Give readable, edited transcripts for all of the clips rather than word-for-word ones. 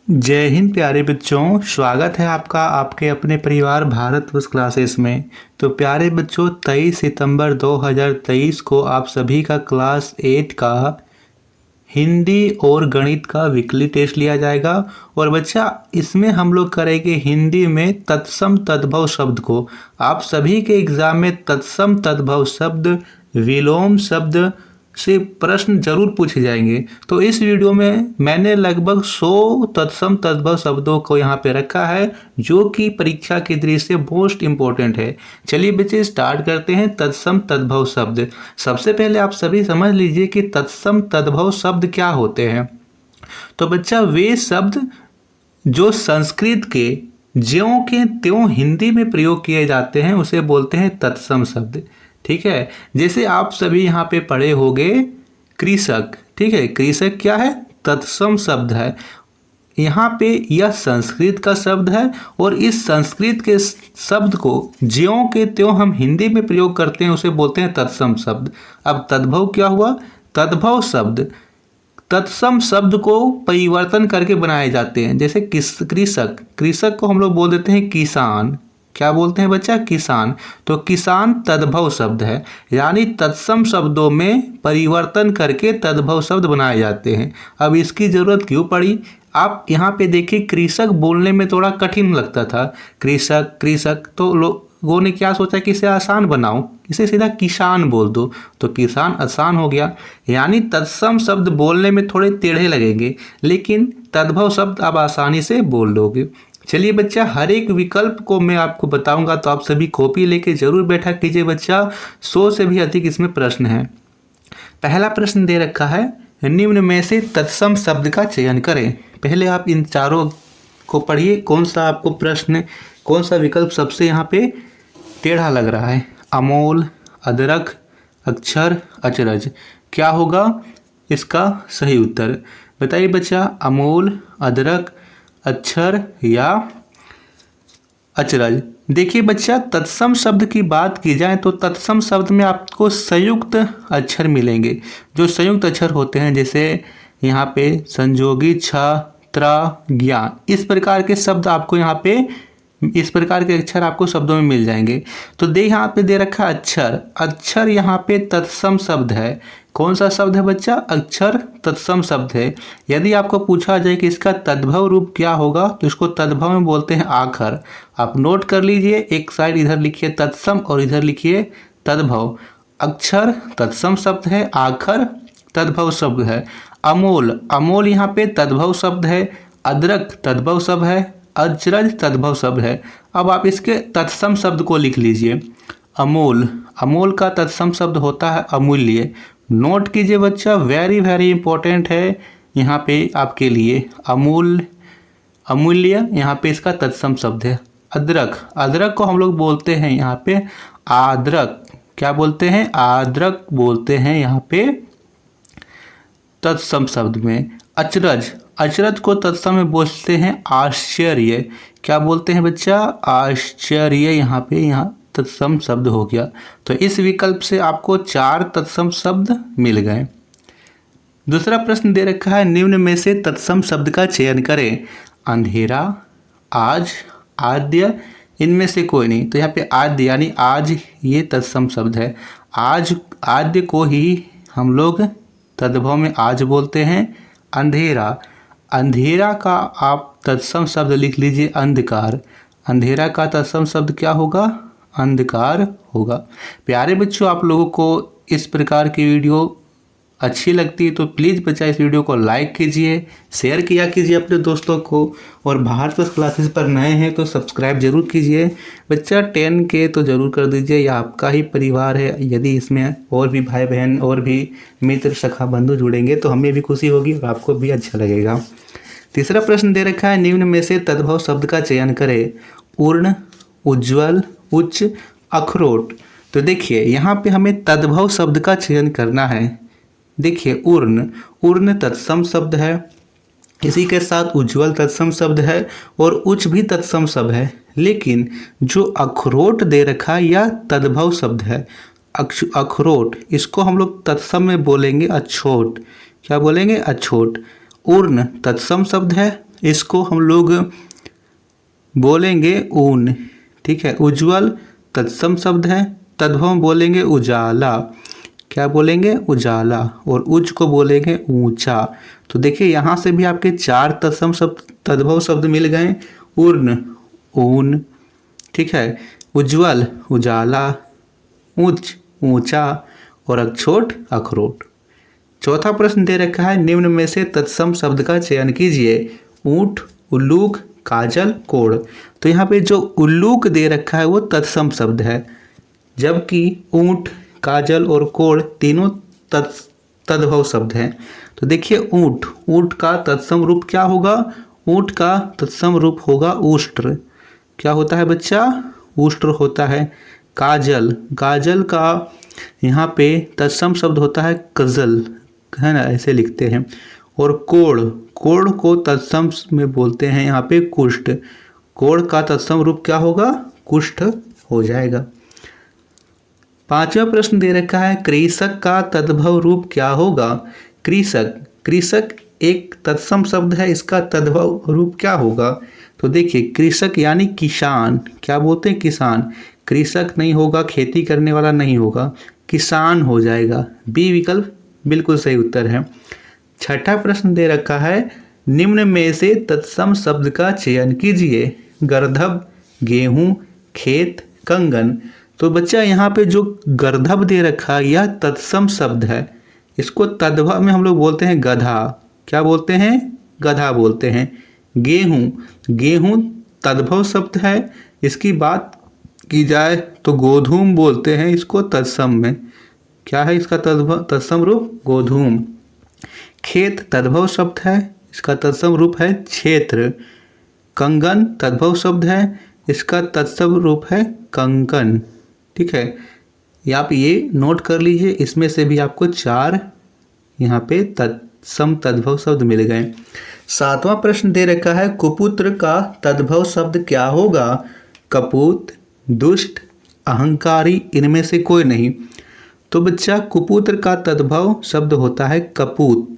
जय हिंद प्यारे बच्चों, स्वागत है आपका आपके अपने परिवार भारतवर्ष क्लासेस में। तो प्यारे बच्चों, 23 सितंबर 2023 को आप सभी का क्लास 8 का हिंदी और गणित का वीकली टेस्ट लिया जाएगा। और बच्चा, इसमें हम लोग करेंगे हिंदी में तत्सम तद्भव शब्द को। आप सभी के एग्जाम में तत्सम तद्भव शब्द, विलोम शब्द से प्रश्न जरूर पूछे जाएंगे। तो इस वीडियो में मैंने लगभग 100 तत्सम तद्भव शब्दों को यहाँ पे रखा है, जो कि परीक्षा की दृष्टि से मोस्ट इम्पोर्टेंट है। चलिए बच्चे, स्टार्ट करते हैं तत्सम तद्भव शब्द। सबसे पहले आप सभी समझ लीजिए कि तत्सम तद्भव शब्द क्या होते हैं। तो बच्चा, वे शब्द जो संस्कृत के ज्यों के त्यों हिंदी में प्रयोग किए जाते हैं उसे बोलते हैं तत्सम शब्द। ठीक है, जैसे आप सभी यहाँ पे पढ़े होंगे कृषक। ठीक है, कृषक क्या है? तत्सम शब्द है। यहाँ पे यह संस्कृत का शब्द है और इस संस्कृत के शब्द को ज्यों के त्यों हम हिंदी में प्रयोग करते हैं उसे बोलते हैं तत्सम शब्द। अब तद्भव क्या हुआ? तद्भव शब्द तत्सम शब्द को परिवर्तन करके बनाए जाते हैं। जैसे कृषक, कृषक को हम लोग बोल देते हैं किसान। क्या बोलते हैं बच्चा? किसान। तो किसान तद्भव शब्द है, यानी तत्सम शब्दों में परिवर्तन करके तद्भव शब्द बनाए जाते हैं। अब इसकी ज़रूरत क्यों पड़ी? आप यहाँ पे देखिए, कृषक बोलने में थोड़ा कठिन लगता था। कृषक कृषक, तो लोगों ने क्या सोचा कि इसे आसान बनाऊं, इसे सीधा किसान बोल दो, तो किसान आसान हो गया। यानी तत्सम शब्द बोलने में थोड़े टेढ़े लगेंगे, लेकिन तद्भव शब्द आप आसानी से बोल लोगे। चलिए बच्चा, हर एक विकल्प को मैं आपको बताऊंगा, तो आप सभी कॉपी लेके जरूर बैठा कीजिए बच्चा। 100 से भी अधिक इसमें प्रश्न है। पहला प्रश्न दे रखा है, निम्न में से तत्सम शब्द का चयन करें। पहले आप इन चारों को पढ़िए, कौन सा आपको प्रश्न, कौन सा विकल्प सबसे यहाँ पे टेढ़ा लग रहा है। अमोल, अदरक, अक्षर, अचरज। क्या होगा इसका सही उत्तर? बताइए बच्चा, अमोल, अदरक, अक्षर या अचरज। देखिए बच्चा, तत्सम शब्द की बात की जाए तो तत्सम शब्द में आपको संयुक्त अक्षर मिलेंगे। जो संयुक्त अक्षर होते हैं, जैसे यहाँ पे संजोगी, छ, त्र, ज्ञा, इस प्रकार के शब्द आपको यहाँ पे, इस प्रकार के अक्षर आपको शब्दों में मिल जाएंगे। तो यहाँ पे दे रखा अक्षर। अक्षर यहाँ पे तत्सम शब्द है। कौन सा शब्द है बच्चा? अक्षर तत्सम शब्द है। यदि आपको पूछा जाए कि इसका तद्भव रूप क्या होगा, तो इसको तद्भव में बोलते हैं आखर। आप नोट कर लीजिए, एक साइड इधर लिखिए तत्सम और इधर लिखिए तद्भव। अक्षर तत्सम शब्द है, आखर तद्भव शब्द है। अमोल, अमोल यहाँ पे तद्भव शब्द है। अदरक तद्भव शब्द है। अचरज तद्भव शब्द है। अब आप इसके तत्सम शब्द को लिख लीजिए। अमोल, अमोल का तत्सम शब्द होता है अमूल्य। नोट कीजिए बच्चा, वेरी वेरी इंपॉर्टेंट है यहाँ पे आपके लिए। अमूल्य, अमूल्य यहाँ पे इसका तत्सम शब्द है। अदरक, अदरक को हम लोग बोलते हैं यहाँ पे आद्रक। क्या बोलते हैं? आद्रक बोलते हैं यहाँ पे तत्सम शब्द में। अचरज, अचरज को तत्सम में बोलते हैं आश्चर्य। क्या बोलते हैं बच्चा? आश्चर्य। यहाँ पे यहाँ तत्सम शब्द हो गया। तो इस विकल्प से आपको 4 तत्सम शब्द मिल गए। दूसरा प्रश्न दे रखा है, निम्न में से तत्सम शब्द का चयन करें। अंधेरा, आज, आद्य, इनमें से कोई नहीं। तो यहाँ पे आद्य यानी आज, ये तत्सम शब्द है। आज, आद्य को ही हम लोग तद्भव में आज बोलते हैं। अंधेरा, अंधेरा का आप तत्सम शब्द लिख लीजिए अंधकार। अंधेरा का तत्सम शब्द क्या होगा? अंधकार होगा। प्यारे बच्चों, आप लोगों को इस प्रकार की वीडियो अच्छी लगती है तो प्लीज़ बच्चा इस वीडियो को लाइक कीजिए, शेयर किया कीजिए अपने दोस्तों को, और भारतवर्ष क्लासेस पर नए हैं तो सब्सक्राइब जरूर कीजिए। बच्चा 10K तो ज़रूर कर दीजिए, यह आपका ही परिवार है। यदि इसमें और भी भाई बहन और भी मित्र, सखा, बंधु जुड़ेंगे तो हमें भी खुशी होगी और आपको भी अच्छा लगेगा। तीसरा प्रश्न दे रखा है, निम्न में से तद्भव शब्द का चयन करें। उर्ण, उज्ज्वल, उच्च, अखरोट। तो देखिए, यहाँ पे हमें तद्भव शब्द का चयन करना है। देखिए, उर्ण, उर्ण तत्सम शब्द है। इसी के साथ उज्ज्वल तत्सम शब्द है और उच्च भी तत्सम शब्द है। लेकिन जो अखरोट दे रखा है यह तद्भव शब्द है। अखरोट, इसको हम लोग तत्सम में बोलेंगे अछोट। क्या बोलेंगे? अछोट। उर्ण तत्सम शब्द है, इसको हम लोग बोलेंगे ऊन। ठीक है, उज्ज्वल तत्सम शब्द है, तद्भव में बोलेंगे उजाला। क्या बोलेंगे? उजाला। और उच्च को बोलेंगे ऊंचा। तो देखिए यहाँ से भी आपके 4 तत्सम शब्द तद्भव शब्द मिल गए। उर्न ऊन, ठीक है, उज्ज्वल उजाला, उच्च ऊंचा और अखरोट अखरोट। चौथा प्रश्न दे रखा है, निम्न में से तत्सम शब्द का चयन कीजिए। ऊंट, उल्लूक, काजल, कोढ़। तो यहाँ पे जो उल्लूक दे रखा है वो तत्सम शब्द है, जबकि ऊंट, काजल और कोढ़ तीनों तद्भव शब्द हैं। तो देखिए ऊंट, ऊंट का तत्सम रूप क्या होगा? ऊंट का तत्सम रूप होगा उष्ट्र। क्या होता है बच्चा? उष्ट्र होता है। काजल, काजल का यहाँ पे तत्सम शब्द होता है कजल, है ना, ऐसे लिखते हैं। और कोढ़, कोढ़ को तत्सम में बोलते हैं यहाँ पे कुष्ठ। कोढ़ का तत्सम रूप क्या होगा? कुष्ठ हो जाएगा। पांचवा प्रश्न दे रखा है, कृषक का तद्भव रूप क्या होगा? कृषक, कृषक एक तत्सम शब्द है, इसका तद्भव रूप क्या होगा? तो देखिए कृषक यानी किसान। क्या बोलते हैं? किसान। कृषक नहीं होगा, खेती करने वाला नहीं होगा, किसान हो जाएगा। बी विकल्प बिल्कुल सही उत्तर है। छठा प्रश्न दे रखा है, निम्न में से तत्सम शब्द का चयन कीजिए। गर्दभ, गेहूं, खेत, कंगन। तो बच्चा यहाँ पे जो गर्दभ दे रखा है यह तत्सम शब्द है। इसको तद्भव में हम लोग बोलते हैं गधा। क्या बोलते हैं? गधा बोलते हैं। गेहूं, गेहूं तद्भव शब्द है। इसकी बात की जाए तो गोधूम बोलते हैं इसको तत्सम में। क्या है इसका तत्सम रूप? गोधूम। खेत तद्भव शब्द है, इसका तत्सम रूप है क्षेत्र। कंगन तद्भव शब्द है, इसका तत्सम रूप है कंकन। ठीक है, आप ये नोट कर लीजिए, इसमें से भी आपको 4 यहाँ पे तत्सम तद्भव शब्द मिल गए। सातवां प्रश्न दे रखा है, कुपुत्र का तद्भव शब्द क्या होगा? कपूत, दुष्ट, अहंकारी, इनमें से कोई नहीं। तो बच्चा कुपुत्र का तद्भव शब्द होता है कपूत।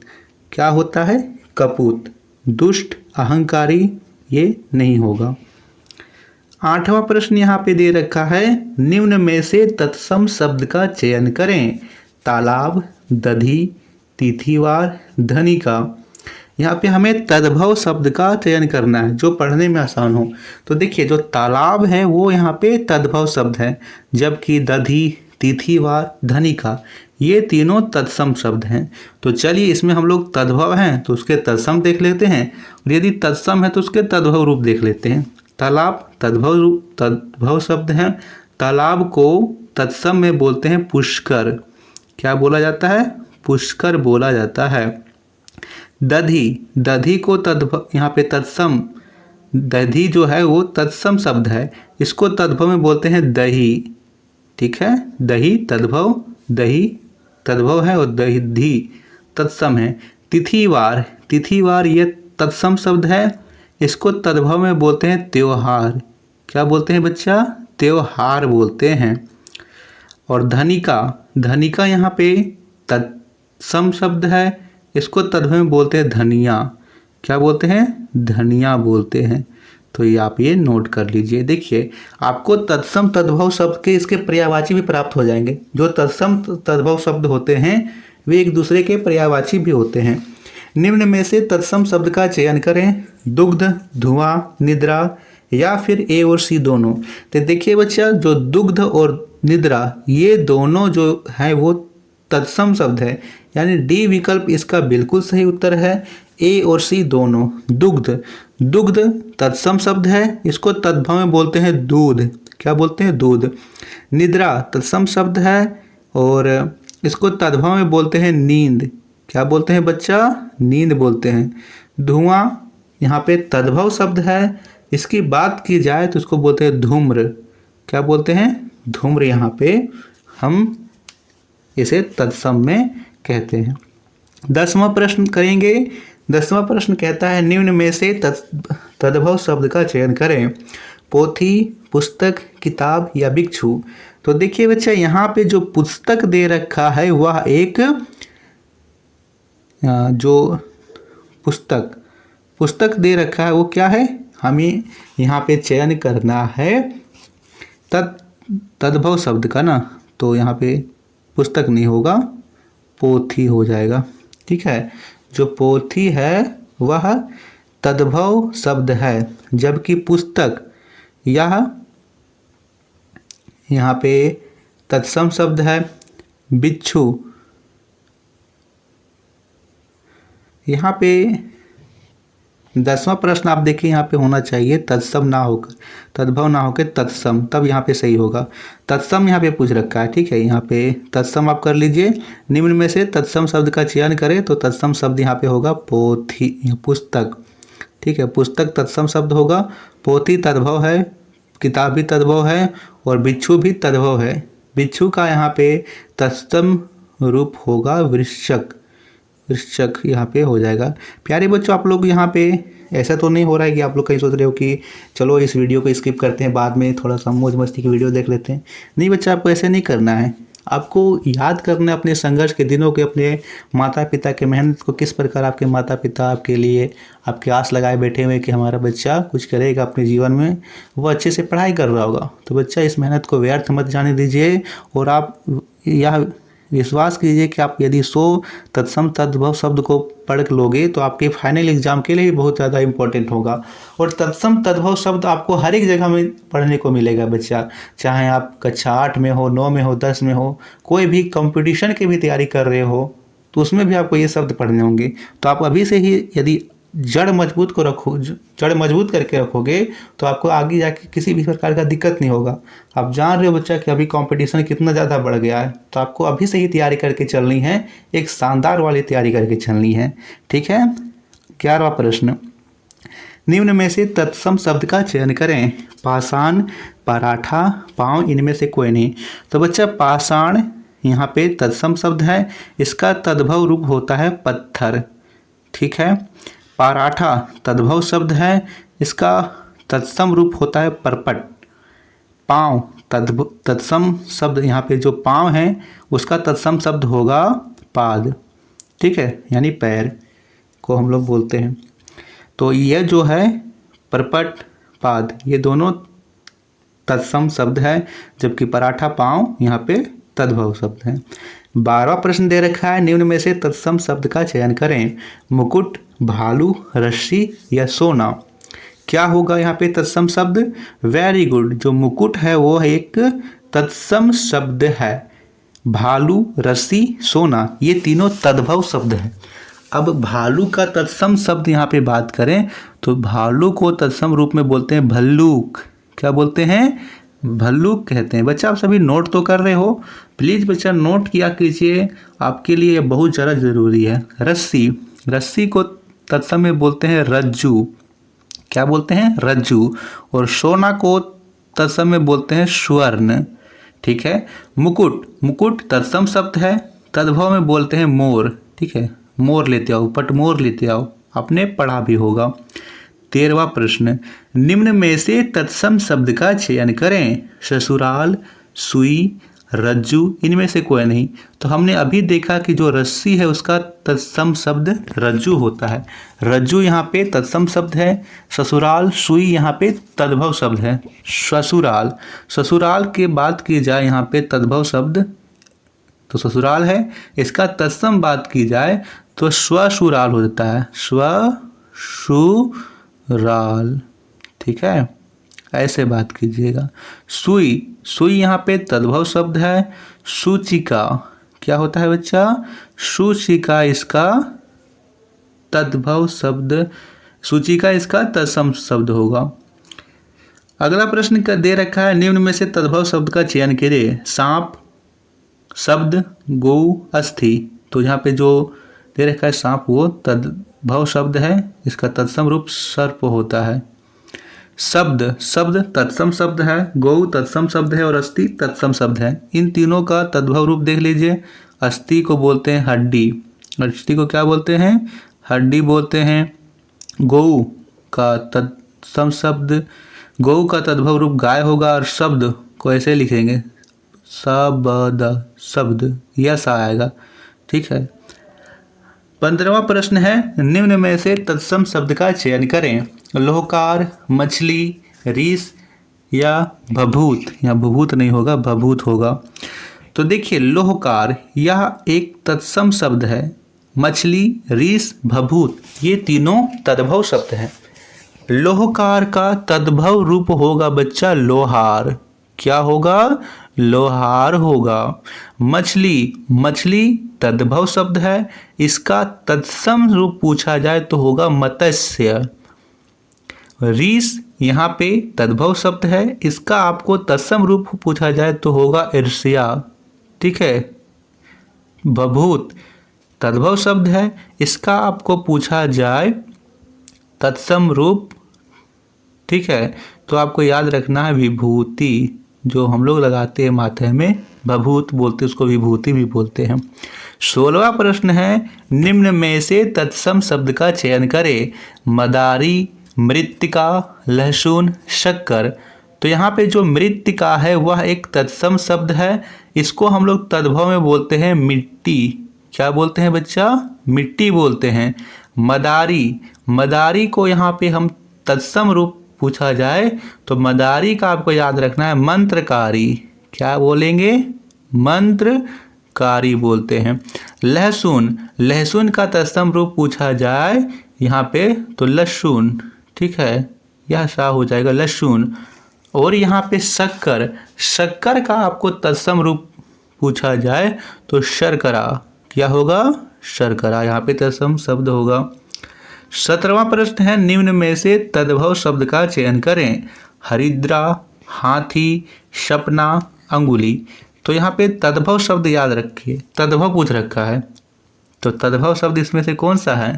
क्या होता है? कपूत। दुष्ट, अहंकारी ये नहीं होगा। आठवां प्रश्न यहाँ पे दे रखा है, निम्न में से तत्सम शब्द का चयन करें। तालाब, दधी, तिथिवार, धनिका। यहाँ पे हमें तद्भव शब्द का चयन करना है जो पढ़ने में आसान हो। तो देखिए जो तालाब है वो यहाँ पे तद्भव शब्द है, जबकि दधी, तिथिवार, धनिका ये तीनों तत्सम शब्द हैं। तो चलिए इसमें हम लोग तद्भव हैं तो उसके तत्सम देख लेते हैं, और यदि तत्सम है तो उसके तद्भव रूप देख लेते हैं। तालाब तद्भव शब्द है। तालाब को तत्सम में बोलते हैं पुष्कर। क्या बोला जाता है? पुष्कर बोला जाता है। दधी, दधी को तद्भव यहाँ पे तत्सम, दधी जो है वो तत्सम शब्द है, इसको तद्भव में बोलते हैं दही। ठीक है, दही तद्भव, दही तद्भव है और दही तत्सम है। तिथिवार, तिथिवार ये तत्सम शब्द है, इसको तद्भव में बोलते हैं त्योहार। क्या बोलते हैं बच्चा? त्योहार बोलते हैं। और धनिका, धनिका यहाँ पे तत्सम शब्द है, इसको तद्भव में बोलते हैं धनिया। क्या बोलते हैं? धनिया बोलते हैं। तो ये आप ये नोट कर लीजिए। देखिए आपको तत्सम तद्भव शब्द के इसके पर्यायवाची भी प्राप्त हो जाएंगे। जो तत्सम तद्भव शब्द होते हैं वे एक दूसरे के पर्यायवाची भी होते हैं। निम्न में से तत्सम शब्द का चयन करें। दुग्ध, धुआं, निद्रा या फिर ए और सी दोनों। तो देखिए बच्चा जो दुग्ध और निद्रा ये दोनों जो है वो तत्सम शब्द है, यानी डी विकल्प इसका बिल्कुल सही उत्तर है। ए और सी दोनों। दुग्ध, दुग्ध तत्सम शब्द है, इसको तद्भव में बोलते हैं दूध। क्या बोलते हैं? दूध। निद्रा तत्सम शब्द है और इसको तद्भव में बोलते हैं नींद। क्या बोलते हैं बच्चा? नींद बोलते हैं। धुआं यहाँ पे तद्भव शब्द है, इसकी बात की जाए तो इसको बोलते हैं धूम्र। क्या बोलते हैं? धूम्र। यहाँ पे हम इसे तत्सम में कहते हैं। 10वां प्रश्न करेंगे। 10वां प्रश्न कहता है, निम्न में से तद्भव शब्द का चयन करें। पोथी, पुस्तक, किताब या भिक्षु। तो देखिए बच्चा यहाँ पे जो पुस्तक दे रखा है वह एक जो पुस्तक पुस्तक दे रखा है वो क्या है, हमें यहाँ पे चयन करना है तद्भव शब्द का ना, तो यहाँ पे पुस्तक नहीं होगा, पोथी हो जाएगा। ठीक है, जो पोथी है वह तद्भव शब्द है, जबकि पुस्तक यह यहाँ पे तत्सम शब्द है। बिच्छू यहाँ पे 10वां प्रश्न आप देखिए, यहाँ पे होना चाहिए तत्सम ना होकर, तद्भव ना होकर तत्सम, तब यहाँ पे सही होगा। तत्सम यहाँ पे पूछ रखा है। ठीक है, यहाँ पे तत्सम आप कर लीजिए। निम्न में से तत्सम शब्द का चयन करें, तो तत्सम शब्द यहाँ पे होगा पोथी, पुस्तक। ठीक है, पुस्तक तत्सम शब्द होगा, पोथी तद्भव है, किताब भी तद्भव है, और बिच्छू भी तद्भव है। बिच्छू का यहाँ पे तत्सम रूप होगा वृश्चक, वृश्चक यहाँ पे हो जाएगा। प्यारे बच्चों, आप लोग यहाँ पे ऐसा तो नहीं हो रहा है कि आप लोग कहीं सोच रहे हो कि चलो इस वीडियो को स्किप करते हैं, बाद में थोड़ा सा मौज मस्ती की वीडियो देख लेते हैं। नहीं बच्चा, आपको ऐसे नहीं करना है। आपको याद करना है अपने संघर्ष के दिनों के, अपने माता पिता के मेहनत को, किस प्रकार आपके माता पिता आपके लिए आपके आस लगाए बैठे हुए कि हमारा बच्चा कुछ करेगा अपने जीवन में, वो अच्छे से पढ़ाई कर रहा होगा। तो बच्चा, इस मेहनत को व्यर्थ मत जाने दीजिए, और आप यह विश्वास कीजिए कि आप यदि 100 तत्सम तद्भव शब्द को पढ़ लोगे तो आपके फाइनल एग्जाम के लिए भी बहुत ज़्यादा इंपॉर्टेंट होगा। और तत्सम तद्भव शब्द आपको हर एक जगह में पढ़ने को मिलेगा बच्चा, चाहे आप कक्षा 8 में हो, 9 में हो, 10 में हो, कोई भी कंपटीशन की भी तैयारी कर रहे हो तो उसमें भी आपको ये शब्द पढ़ने होंगे। तो आप अभी से ही यदि जड़ मजबूत करके रखोगे तो आपको आगे जाके किसी भी प्रकार का दिक्कत नहीं होगा। आप जान रहे हो बच्चा कि अभी कंपटीशन कितना ज़्यादा बढ़ गया है, तो आपको अभी से ही तैयारी करके चलनी है, एक शानदार वाली तैयारी करके चलनी है। ठीक है, 11वां प्रश्न, निम्न में से तत्सम शब्द का चयन करें। पाषाण, पराठा, पाँव, इनमें से कोई नहीं। तो बच्चा, पाषाण यहाँ पे तत्सम शब्द है, इसका तद्भव रूप होता है पत्थर। ठीक है, पराठा तद्भव शब्द है, इसका तत्सम रूप होता है परपट। पाँव तत्सम शब्द, यहाँ पे जो पाँव है उसका तत्सम शब्द होगा पाद। ठीक है, यानी पैर को हम लोग बोलते हैं। तो यह जो है परपट, पाद, ये दोनों तत्सम शब्द है, जबकि पराठा, पाँव यहाँ पे तद्भव शब्द है। 12वां प्रश्न दे रखा है, निम्न में से तत्सम शब्द का चयन करें। मुकुट, भालू, रस्सी या सोना। क्या होगा यहाँ पे तत्सम शब्द? वेरी गुड, जो मुकुट है वो एक तत्सम शब्द है। भालू, रस्सी, सोना, ये तीनों तद्भव शब्द है। अब भालू का तत्सम शब्द यहाँ पे बात करें तो भालू को तत्सम रूप में बोलते हैं भल्लूक। क्या बोलते हैं? भल्लूक कहते हैं। बच्चा, आप सभी नोट तो कर रहे हो? प्लीज़ बच्चा नोट किया कीजिए, आपके लिए बहुत ज़्यादा ज़रूरी है। रस्सी, रस्सी को तत्सम में बोलते हैं रज्जू। क्या बोलते हैं? रज्जू। और सोना को तत्सम में बोलते हैं स्वर्ण। ठीक है। मुकुट, मुकुट तत्सम शब्द है, तद्भव में बोलते हैं मोर। ठीक है, मोर लेते आओ, पटमोर लेते आओ, आपने पढ़ा भी होगा। 13वां प्रश्न, निम्न में से तत्सम शब्द का चयन करें। ससुराल, सुई, रज्जू, इनमें से कोई नहीं। तो हमने अभी देखा कि जो रस्सी है उसका तत्सम शब्द रज्जू होता है। रज्जू यहाँ पे तत्सम शब्द है। ससुराल, सुई यहाँ पे तद्भव शब्द है। ससुराल, ससुराल के बात की जाए यहाँ पे तद्भव शब्द तो ससुराल है, इसका तत्सम बात की जाए तो स्वसुराल हो जाता है। स्वसुराल। ठीक है, ऐसे बात कीजिएगा। सुई, सुई यहाँ पे तद्भव शब्द है। सूचिका, क्या होता है बच्चा? सूचिका इसका तद्भव शब्द, सूचिका इसका तत्सम शब्द होगा। अगला प्रश्न का दे रखा है, निम्न में से तद्भव शब्द का चयन करें। सांप शब्द, गौ, अस्थि। तो यहाँ पे जो दे रखा है सांप वो तद्भव शब्द है, इसका तत्सम रूप सर्प होता है। शब्द, शब्द तत्सम शब्द है, गौ तत्सम शब्द है और अस्थि तत्सम शब्द है। इन तीनों का तद्भव रूप देख लीजिए। अस्थि को बोलते हैं हड्डी, अस्थि को क्या बोलते हैं? हड्डी बोलते हैं। गौ का तत्सम शब्द, गौ का तद्भव रूप गाय होगा और शब्द को ऐसे लिखेंगे शब्द, शब्द यस आएगा। ठीक है। 15वां प्रश्न है, निम्न में से तत्सम शब्द का चयन करें। लोहकार, मछली, रीस या भभूत। या भभूत नहीं होगा, भभूत होगा। तो देखिए, लोहकार यह एक तत्सम शब्द है। मछली, रीस, भभूत ये तीनों तद्भव शब्द हैं। लोहकार का तद्भव रूप होगा बच्चा लोहार। क्या होगा? लोहार होगा। मछली, मछली तद्भव शब्द है, इसका तत्सम रूप पूछा जाए तो होगा मत्स्य। रीस यहाँ पे तद्भव शब्द है, इसका आपको तत्सम रूप पूछा जाए तो होगा ईर्ष्या। ठीक है। भभूत तद्भव शब्द है, इसका आपको पूछा जाए तत्सम रूप। ठीक है, तो आपको याद रखना है विभूति, जो हम लोग लगाते हैं माथे में, भभूत बोलते हैं, उसको विभूति भी बोलते हैं। 16वां प्रश्न है, निम्न में से तत्सम शब्द का चयन करें। मदारी, मृत्तिका, लहसुन, शक्कर। तो यहाँ पे जो मृत्तिका है वह एक तत्सम शब्द है, इसको हम लोग तद्भव में बोलते हैं मिट्टी। क्या बोलते हैं बच्चा? मिट्टी बोलते हैं। मदारी, मदारी को यहाँ पे हम तत्सम रूप पूछा जाए तो मदारी का आपको याद रखना है मंत्रकारी। क्या बोलेंगे? मंत्रकारी बोलते हैं। लहसुन, लहसुन का तत्सम रूप पूछा जाए यहाँ पे तो लहसुन। ठीक है, यह सा हो जाएगा लहसुन। और यहाँ पे शक्कर, शक्कर का आपको तत्सम रूप पूछा जाए तो शर्करा। क्या होगा? शर्करा, यहाँ पे तत्सम शब्द होगा। 17वां प्रश्न है, निम्न में से तद्भव शब्द का चयन करें। हरिद्रा, हाथी, सपना, अंगुली। तो यहाँ पे तद्भव शब्द याद रखिए, तद्भव पूछ रखा है, तो तद्भव शब्द इसमें से कौन सा है?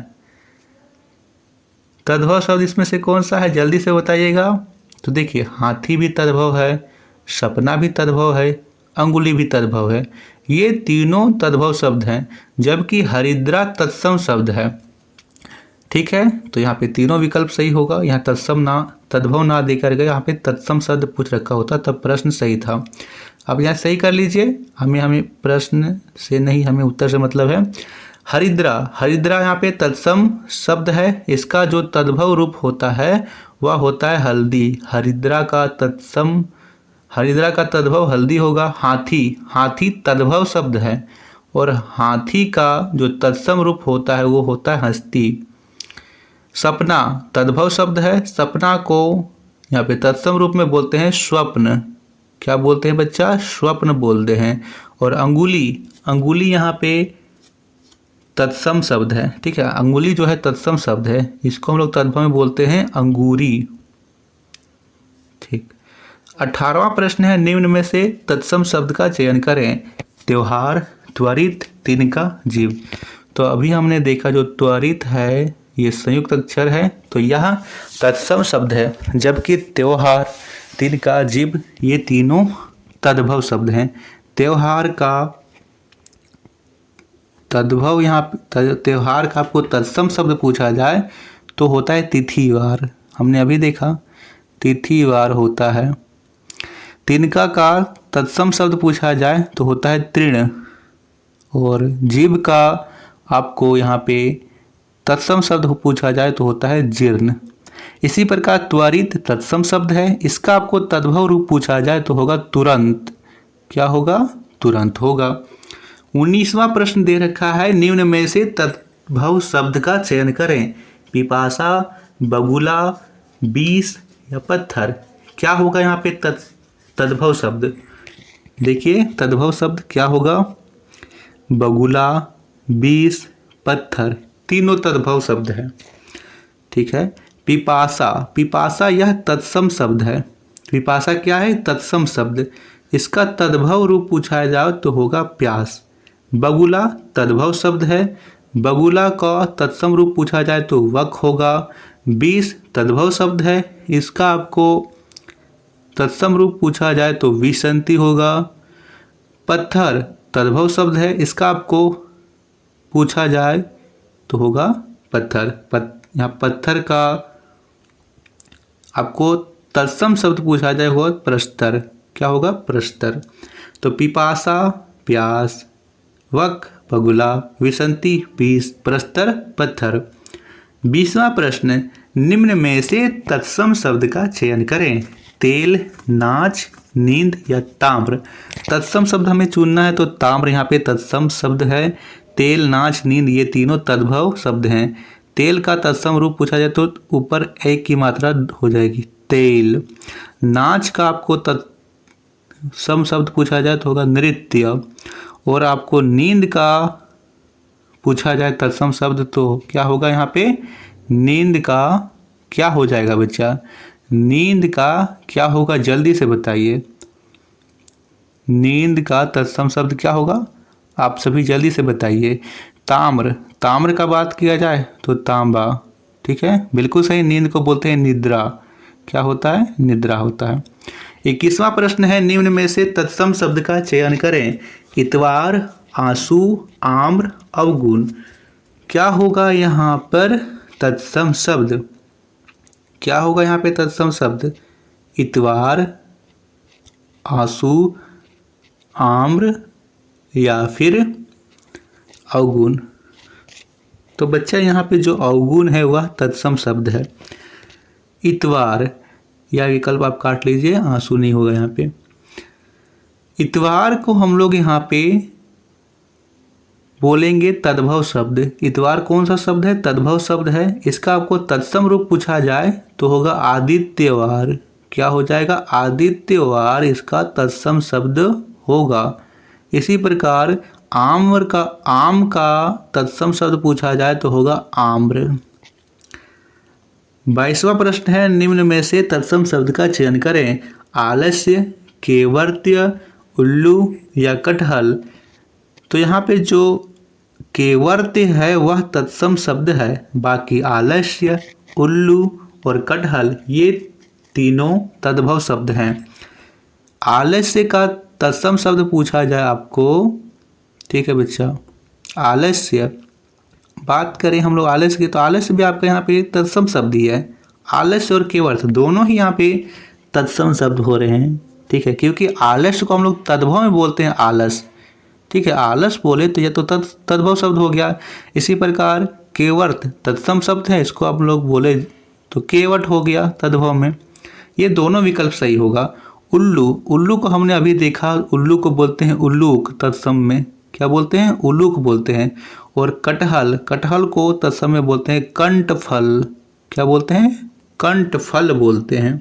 तद्भव शब्द इसमें से कौन सा है, जल्दी से बताइएगा। तो देखिए, हाथी भी तद्भव है, सपना भी तद्भव है, अंगुली भी तद्भव है। ये तीनों तद्भव शब्द हैं, जबकि हरिद्रा तत्सम शब्द है। ठीक है, तो यहाँ पे तीनों विकल्प सही होगा। यहाँ तत्सम ना, तद्भव ना देकर के यहाँ पे तत्सम शब्द पूछ रखा होता तब प्रश्न सही था। अब यहाँ सही कर लीजिए, हमें प्रश्न से नहीं, हमें उत्तर से मतलब है। हरिद्रा, हरिद्रा यहाँ पे तत्सम शब्द है, इसका जो तद्भव रूप होता है वह होता है हल्दी। हरिद्रा का तत्सम, हरिद्रा का तद्भव हल्दी होगा। हाथी, हाथी तद्भव शब्द है और हाथी का जो तत्सम रूप होता है वो होता है हस्ती। सपना तद्भव शब्द है, सपना को यहाँ पे तत्सम रूप में बोलते हैं स्वप्न। क्या बोलते हैं बच्चा? स्वप्न बोलते हैं। और अंगुली, अंगुली यहाँ पे तत्सम शब्द है। ठीक है, अंगुली जो है तत्सम शब्द है, इसको हम लोग तद्भव में बोलते हैं अंगूरी। ठीक। 18वां प्रश्न है, निम्न में से तत्सम शब्द का चयन करें। त्योहार, त्वरित, तिनका, जीव। तो अभी हमने देखा जो त्वरित है ये संयुक्त अक्षर है, तो यह तत्सम शब्द है, जबकि त्योहार, तिनका, जीव ये तीनों तद्भव शब्द हैं। त्योहार का तद्भव, यहाँ त्योहार का आपको तत्सम शब्द पूछा जाए तो होता है तिथिवार। हमने अभी देखा तिथिवार होता है। तिनका का तत्सम शब्द पूछा जाए तो होता है तृण। और जीव का आपको यहाँ पे तत्सम शब्द पूछा जाए तो होता है जीर्ण। इसी प्रकार त्वरित तत्सम शब्द है, इसका आपको तद्भव रूप पूछा जाए तो होगा तुरंत। क्या होगा? तुरंत होगा। 19वां प्रश्न दे रखा है, निम्न में से तद्भव शब्द का चयन करें। पिपासा, बगुला, बीस या पत्थर। क्या होगा यहाँ पे तद्भव शब्द? देखिए, तद्भव शब्द क्या होगा? बगुला, बीस, पत्थर तीनों तद्भव शब्द है। ठीक है। पिपासा, पिपासा यह तत्सम शब्द है। पिपासा क्या है? तत्सम शब्द। इसका तद्भव रूप पूछा जाए तो होगा प्यास। बगुला तद्भव शब्द है, बगुला का तत्सम रूप पूछा जाए तो वक होगा। बीस तद्भव शब्द है, इसका आपको तत्सम रूप पूछा जाए तो विसंति होगा। पत्थर तद्भव शब्द है, इसका आपको पूछा जाए तो होगा पत्थर। यहाँ पत्थर का आपको तत्सम शब्द पूछा जाए होगा प्रस्तर। क्या होगा? प्रस्तर। तो पिपासा प्यास, वक बगुला, विसंती, बीस, प्रस्तर, पत्थर। 20वां प्रश्न, निम्न में से तत्सम शब्द का चयन करें। तेल, नाच, नींद या ताम्र। तत्सम शब्द हमें चुनना है तो ताम्र यहाँ पे तत्सम शब्द है। तेल, नाच, नींद ये तीनों तद्भव शब्द हैं। तेल का तत्सम रूप पूछा जाए तो ऊपर एक की मात्रा हो जाएगी तेल। नाच का आपको तत्सम शब्द पूछा जाए तो होगा नृत्य। और आपको नींद का पूछा जाए तत्सम शब्द तो क्या होगा यहाँ पे, नींद का क्या हो जाएगा बच्चा, नींद का क्या होगा जल्दी से बताइए। नींद का तत्सम शब्द क्या होगा, आप सभी जल्दी से बताइए। ताम्र, ताम्र का बात किया जाए तो तांबा। ठीक है, बिल्कुल सही। नींद को बोलते हैं निद्रा। क्या होता है, निद्रा होता है। 21वां प्रश्न है, निम्न में से तत्सम शब्द का चयन करें। इतवार, आंसू, आम्र, अवगुण। क्या होगा यहाँ पर तत्सम शब्द, क्या होगा यहाँ पे तत्सम शब्द, इतवार, आंसू, आम्र या फिर अवगुण। तो बच्चा यहाँ पे जो अवगुण है वह तत्सम शब्द है। इतवार या विकल्प आप काट लीजिए, आंसू नहीं होगा यहाँ पे। इतवार को हम लोग यहाँ पे बोलेंगे तद्भव शब्द। इतवार कौन सा शब्द है, तद्भव शब्द है। इसका आपको तत्सम रूप पूछा जाए तो होगा आदित्यवार। क्या हो जाएगा, आदित्यवार इसका तत्सम शब्द होगा। इसी प्रकार आम्र का, आम का तत्सम शब्द पूछा जाए तो होगा आम्र। 22वां प्रश्न है, निम्न में से तत्सम शब्द का चयन करें। आलस्य, केवर्त्य, उल्लू या कटहल। तो यहाँ पे जो केवर्त्य है वह तत्सम शब्द है, बाकी आलस्य, उल्लू और कटहल ये तीनों तद्भव शब्द हैं। आलस्य का तत्सम शब्द पूछा जाए आपको, ठीक है बच्चा, आलस्य बात करें हम लोग आलस्य की तो आलस्य भी आपका यहाँ पे तत्सम शब्द ही है। आलस्य और केवर्त्य दोनों ही यहाँ पे तत्सम शब्द हो रहे हैं। ठीक है, क्योंकि आलस्य को हम लोग तद्भव में बोलते हैं आलस। ठीक है, आलस बोले तो यह तो तद्भव शब्द हो गया। इसी प्रकार केवर्त तत्सम शब्द है, इसको आप लोग बोले तो केवट हो गया तद्भव में। ये दोनों विकल्प सही होगा। उल्लू, उल्लू को हमने अभी देखा, उल्लू को बोलते हैं उल्लूक तत्सम में। क्या बोलते हैं, उल्लूक बोलते हैं। और कटहल, कटहल को तत्सम में बोलते हैं कंठफल। क्या बोलते हैं, कंठफल बोलते हैं।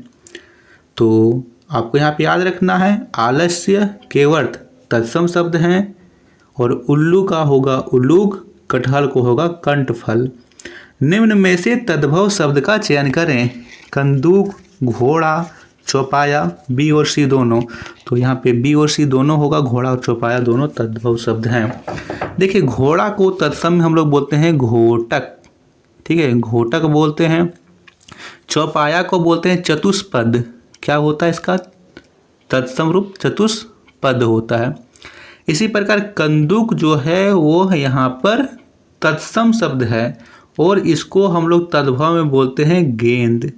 तो आपको यहाँ पे याद रखना है आलस्य, केवर्त तत्सम शब्द हैं और उल्लू का होगा उल्लूक, कटहल को होगा कंठफल। निम्न में से तद्भव शब्द का चयन करें। कंदूक, घोड़ा, चौपाया, बी और सी दोनों। तो यहाँ पे बी और सी दोनों होगा, घोड़ा और चौपाया दोनों तद्भव शब्द हैं। देखिए घोड़ा को तत्सम में हम लोग बोलते हैं घोटक। ठीक है, घोटक बोलते हैं। चौपाया को बोलते हैं चतुष्पद। क्या होता है इसका तत्सम रूप, चतुष्पद होता है। इसी प्रकार कंदूक जो है वो यहाँ पर तत्सम शब्द है और इसको हम लोग तद्भव में बोलते हैं गेंद।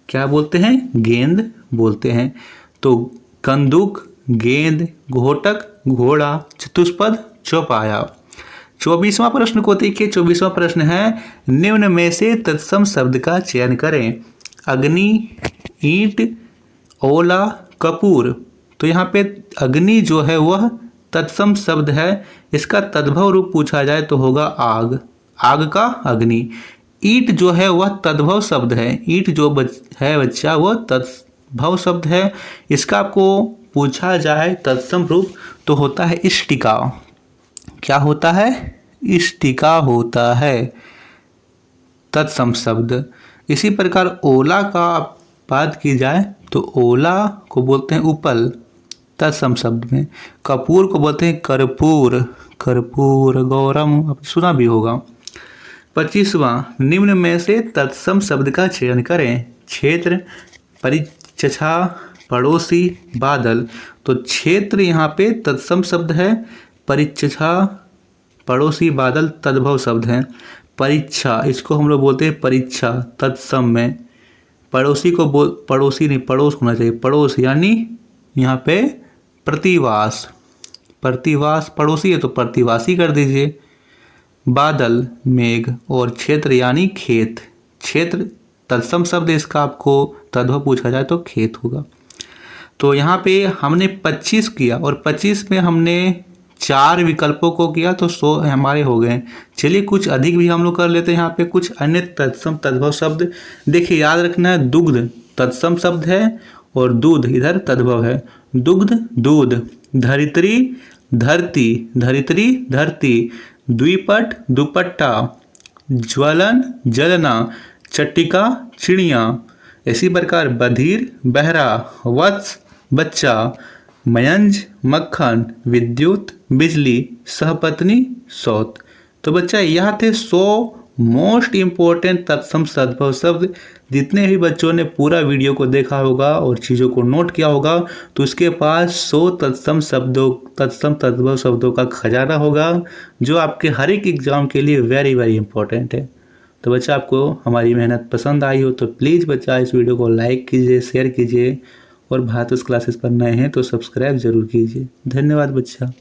क्या बोलते हैं, गेंद बोलते हैं। तो कंदूक, गेंद, घोटक, घोड़ा, चतुष्पद, चौपाया। 24वां प्रश्न को देखिए। 24वां प्रश्न है, निम्न में से तत्सम शब्द का चयन करें। अग्नि, ईंट, ओला, कपूर। तो यहाँ पे अग्नि जो है वह तत्सम शब्द है। इसका तद्भव रूप पूछा जाए तो होगा आग, आग का अग्नि। ईंट जो है वह तद्भव शब्द है। ईंट जो है बच्चा वह तद्भव शब्द है। इसका आपको पूछा जाए तत्सम रूप तो होता है इष्टिका। क्या होता है, इष्टिका होता है तत्सम शब्द। इसी प्रकार ओला का बात की जाए तो ओला को बोलते हैं उपल तत्सम शब्द में। कपूर को बोलते हैं कर्पूर, कर्पूर गौरम, आप सुना भी होगा। 25वां, निम्न में से तत्सम शब्द का चयन करें। क्षेत्र, परिचछा, पड़ोसी, बादल। तो क्षेत्र यहाँ पे तत्सम शब्द है। परिचछा, पड़ोसी, बादल तद्भव शब्द हैं। परीक्षा, इसको हम लोग बोलते हैं परीक्षा तत्सम में। पड़ोसी को पड़ोसी नहीं, पड़ोस होना चाहिए, पड़ोस यानी यहाँ पे प्रतिवास। प्रतिवास पड़ोसी है तो प्रतिवासी कर दीजिए। बादल, मेघ और क्षेत्र यानी खेत। क्षेत्र तत्सम शब्द, इसका आपको तद्भव पूछा जाए तो खेत होगा। तो यहाँ पे हमने 25 किया और 25 में हमने 4 विकल्पों को किया तो 100 हमारे हो गए। चलिए कुछ अधिक भी हम लोग कर लेते हैं। यहाँ पे कुछ अन्य तत्सम तद्भव शब्द देखिए, याद रखना है। दुग्ध तत्सम शब्द है और दूध इधर तद्भव है। दुग्ध दूध। धरित्री धरती, धरित्री धरती। द्विपट दुपट्टा। ज्वलन जलना। चट्टिका चिड़िया। इसी प्रकार बधिर बहरा। वत्स बच्चा। मयंज मक्खन। विद्युत बिजली। सहपत्नी सौत। तो बच्चा यह थे 100 मोस्ट इम्पोर्टेंट तत्सम तद्भव शब्द। जितने भी बच्चों ने पूरा वीडियो को देखा होगा और चीज़ों को नोट किया होगा तो उसके पास 100 तत्सम तद्भव शब्दों का खजाना होगा, जो आपके हर एक एग्जाम के लिए वेरी वेरी इंपॉर्टेंट है। तो बच्चा आपको हमारी मेहनत पसंद आई हो तो प्लीज़ बच्चा इस वीडियो को लाइक कीजिए, शेयर कीजिए और भारत क्लासेस पर नए हैं तो सब्सक्राइब जरूर कीजिए। धन्यवाद बच्चा।